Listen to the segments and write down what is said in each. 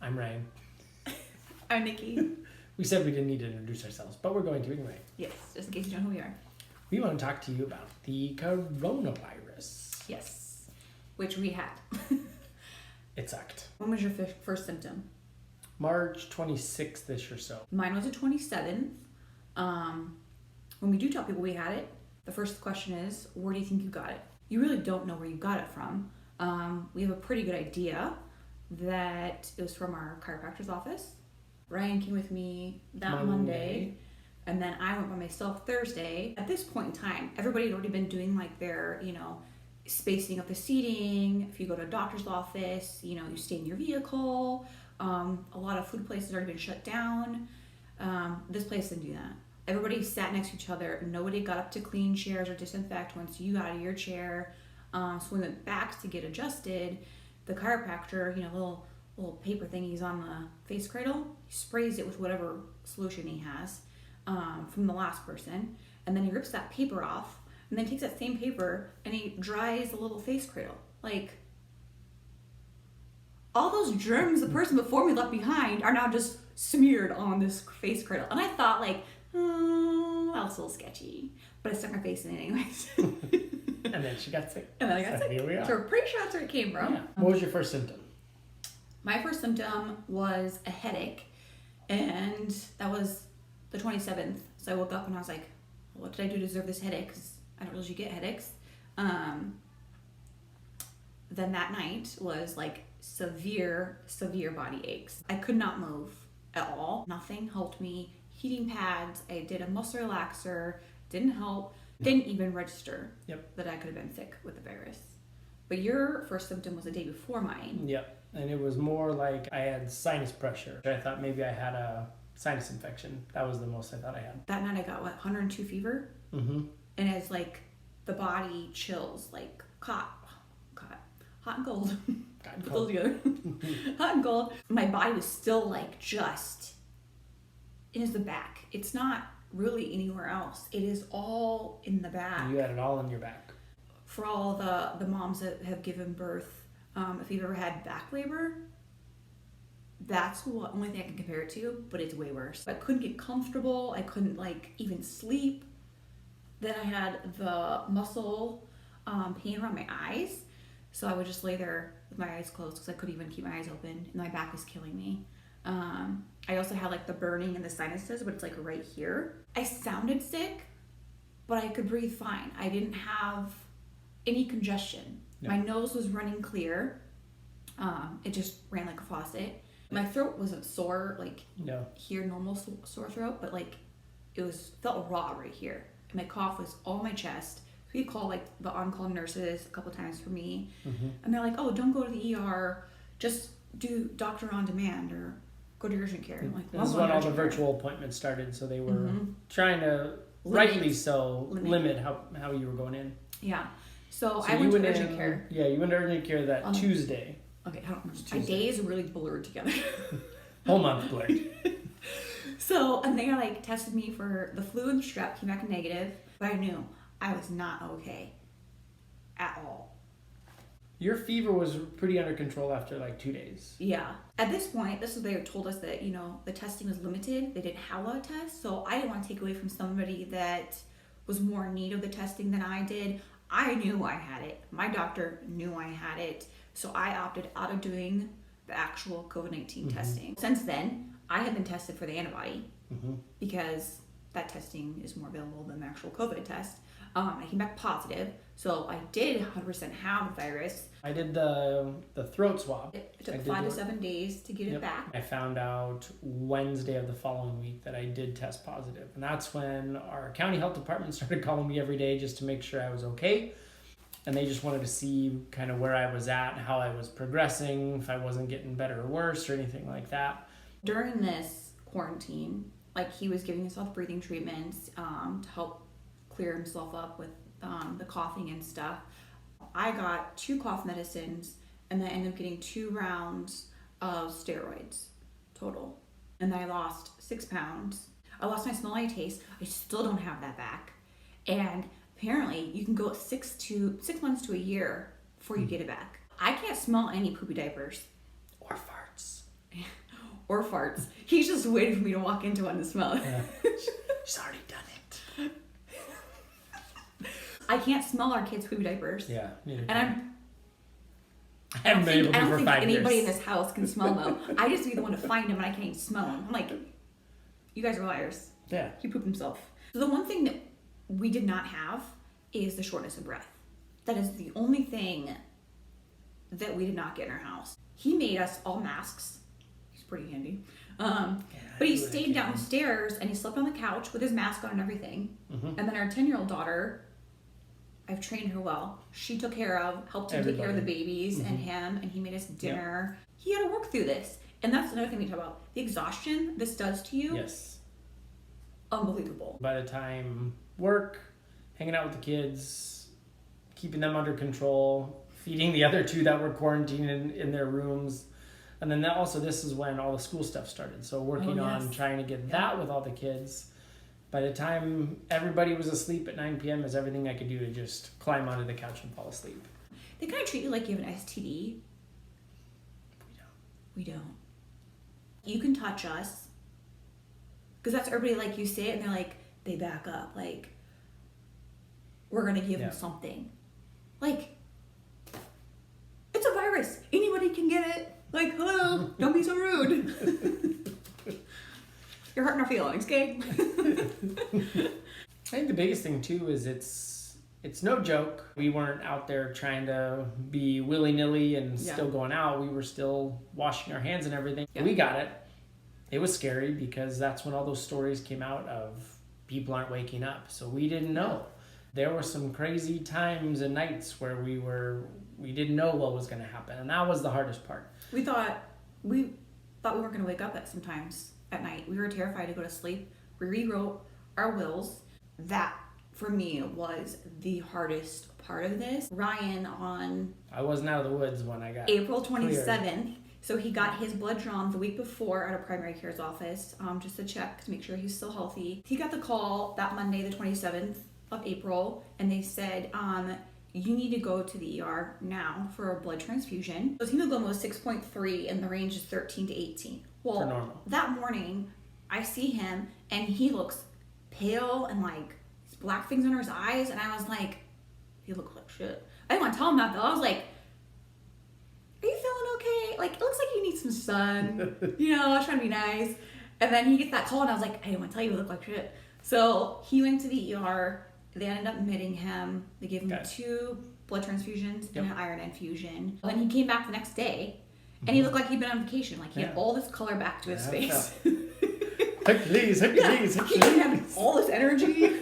I'm Ryan. I'm Nikki. We said we didn't need to introduce ourselves, but we're going to anyway. Yes, just in case you don't know who we are. We want to talk to you about the coronavirus. Yes, which we had. It sucked. When was your first symptom? March 26th-ish or so. Mine was the 27th. When we do tell people we had it, the first question is, where do you think you got it? You really don't know where you got it from. We have a pretty good idea that it was from our chiropractor's office. Ryan came with me that Monday, and then I went by myself Thursday. At this point in time, everybody had already been doing like their, spacing of the seating. If you go to a doctor's office, you stay in your vehicle. A lot of food places have already been shut down. This place didn't do that. Everybody sat next to each other. Nobody got up to clean chairs or disinfect once you got out of your chair. So we went back to get adjusted. The chiropractor, little paper thingies on the face cradle, he sprays it with whatever solution he has from the last person, and then he rips that paper off, and then takes that same paper and he dries the little face cradle. Like, all those germs the person before me left behind are now just smeared on this face cradle. And I thought, like, that was a little sketchy, but I stuck my face in it anyways. And then she got sick. And then I got sick. Here we are. So we're pretty sure that's where it came from. Yeah. What was your first symptom? My first symptom was a headache, and that was the 27th. So I woke up and I was like, what did I do to deserve this headache? Because I don't usually get headaches. Then that night was like severe body aches. I could not move at all. Nothing helped me. Heating pads, I did a muscle relaxer, didn't help. Didn't even register that I could have been sick with the virus. But your first symptom was the day before mine. Yep. And it was more like I had sinus pressure. I thought maybe I had a sinus infection. That was the most I thought I had. That night I got, 102 fever? Mm-hmm. And it's like the body chills, like hot and cold. Put those together. Hot and cold. My body was still like it is the back. It's not really anywhere else. It is all in the back. You had it all in your back. For all the moms that have given birth, if you've ever had back labor, that's the only thing I can compare it to, but it's way worse. I couldn't get comfortable. I couldn't even sleep. Then I had the muscle pain around my eyes, so I would just lay there with my eyes closed because I couldn't even keep my eyes open, and my back was killing me. I also had the burning in the sinuses, but it's right here. I sounded sick, but I could breathe fine. I didn't have any congestion. No. My nose was running clear. It just ran like a faucet. My throat wasn't sore, here, normal sore throat, but felt raw right here. And my cough was all my chest. We call the on-call nurses a couple times for me. Mm-hmm. And they're like, oh, don't go to the ER, just do doctor on demand or go to urgent care. I'm like, this is when all the virtual appointments started, so they were trying to, rightly so, limit how you were going in. Yeah. So I went to urgent care. Yeah, you went to urgent care that Tuesday. Okay, I don't remember. My days are really blurred together. Whole month blurred. So, and they tested me for the flu and the strep, came back negative, but I knew I was not okay at all. Your fever was pretty under control after 2 days. Yeah. At this point, they told us that, the testing was limited. They didn't have a lot of tests, so I didn't want to take away from somebody that was more in need of the testing than I did. I knew I had it. My doctor knew I had it. So I opted out of doing the actual COVID-19 testing. Since then, I have been tested for the antibody because that testing is more available than the actual COVID test. I came back positive, so I did 100% have the virus. I did the throat swab. It took 5 to 7 days to get it back. I found out Wednesday of the following week that I did test positive. And that's when our county health department started calling me every day just to make sure I was okay. And they just wanted to see kind of where I was at, how I was progressing, if I wasn't getting better or worse or anything like that. During this quarantine, he was giving himself breathing treatments to help clear himself up with the coughing and stuff. I got 2 cough medicines, and then I ended up getting 2 rounds of steroids total. And then I lost 6 pounds. I lost my smell, and taste. I still don't have that back. And apparently you can go 6 months to a year before you get it back. I can't smell any poopy diapers. Or farts. or farts. He's just waiting for me to walk into one to smell it. Yeah. She's already done it. I can't smell our kids' poop diapers. Yeah. And I haven't been able to I don't for think 5 years. anybody in this house can smell them. I just be the one to find them and I can't even smell them. I'm like, you guys are liars. Yeah. He pooped himself. So the one thing that we did not have is the shortness of breath. That is the only thing that we did not get in our house. He made us all masks. He's pretty handy. But he stayed downstairs and he slept on the couch with his mask on and everything. Mm-hmm. And then our 10-year-old daughter, I've trained her well. She took care of, helped him take care of the babies and him, and he made us dinner. Yep. He had to work through this. And that's another thing we talk about. The exhaustion this does to you. Yes. Unbelievable. By the time work, hanging out with the kids, keeping them under control, feeding the other 2 that were quarantined in their rooms. And then this is when all the school stuff started. So working on trying to get that with all the kids. By the time everybody was asleep at 9 p.m. is everything I could do to just climb onto the couch and fall asleep. They kind of treat you like you have an STD. We don't. You can touch us. Because that's everybody, like, you say it and they're like, they back up. Like, we're going to give them something. Like, it's a virus. Anybody can get it. Like, hello, don't be so rude. You're hurting our feelings, okay? I think the biggest thing too is it's no joke. We weren't out there trying to be willy-nilly and still going out. We were still washing our hands and everything. Yeah. We got it. It was scary because that's when all those stories came out of people aren't waking up. So we didn't know. There were some crazy times and nights where we didn't know what was going to happen. And that was the hardest part. We thought we weren't going to wake up sometimes at night. We were terrified to go to sleep. We rewrote our wills. That, for me, was the hardest part of this. Ryan I wasn't out of the woods when I got April 27th. So he got his blood drawn the week before at a primary care's office, just to check to make sure he's still healthy. He got the call that Monday, the 27th of April, and they said, you need to go to the ER now for a blood transfusion. His hemoglobin was 6.3 and the range is 13 to 18. Well, for normal. That morning, I see him and he looks pale and like black things under his eyes, and I was like, he looks like shit. I didn't want to tell him that though. I was like, are you feeling okay? Like, it looks like you need some sun. I was trying to be nice. And then he gets that call and I was like, I didn't want to tell you look like shit. So he went to the ER. They ended up admitting him. They gave him 2 blood transfusions and an iron infusion. Then he came back the next day and he looked like he'd been on vacation. Like, he had all this color back to his face. Hercules. He had all this energy.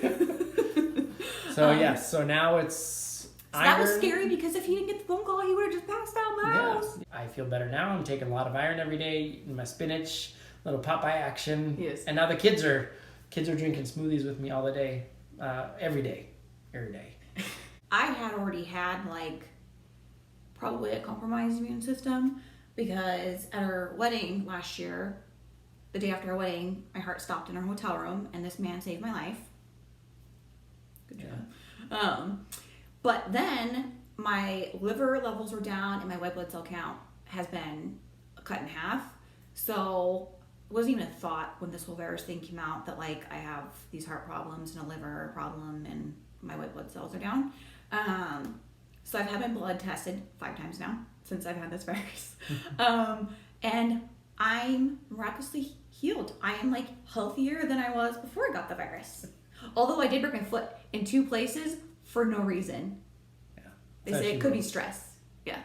So now it's iron. That was scary because if he didn't get the phone call, he would have just passed out in the house. I feel better now. I'm taking a lot of iron every day, eating my spinach, little Popeye action. Yes. And now the kids are drinking smoothies with me all the day, every day. I had already had probably a compromised immune system because at our wedding last year, the day after our wedding, my heart stopped in our hotel room and this man saved my life. Good job. But then my liver levels were down and my white blood cell count has been cut in half. So it wasn't even a thought when this whole virus thing came out that I have these heart problems and a liver problem and my white blood cells are down. So I've had my blood tested 5 times now since I've had this virus. And I'm miraculously healed. I am healthier than I was before I got the virus. Although I did break my foot in 2 places for no reason. Yeah. They say it could be stress. Yeah.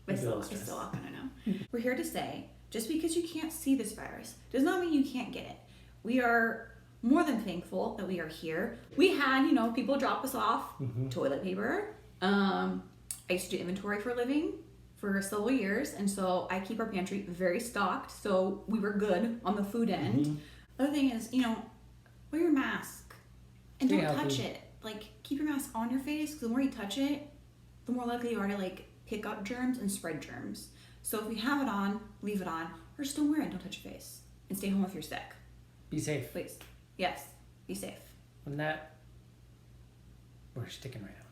I still kind of know. We're here to say, just because you can't see this virus does not mean you can't get it. We are more than thankful that we are here. We had, people drop us off toilet paper. I used to do inventory for a living for several years, and so I keep our pantry very stocked, so we were good on the food end. The other thing is, wear your mask and don't touch it. Keep your mask on your face, because the more you touch it, the more likely you are to pick up germs and spread germs. So if you have it on, leave it on, or just don't wear it, don't touch your face, and stay home if you're sick. Be safe. Please. Yes, be safe. We're sticking right out.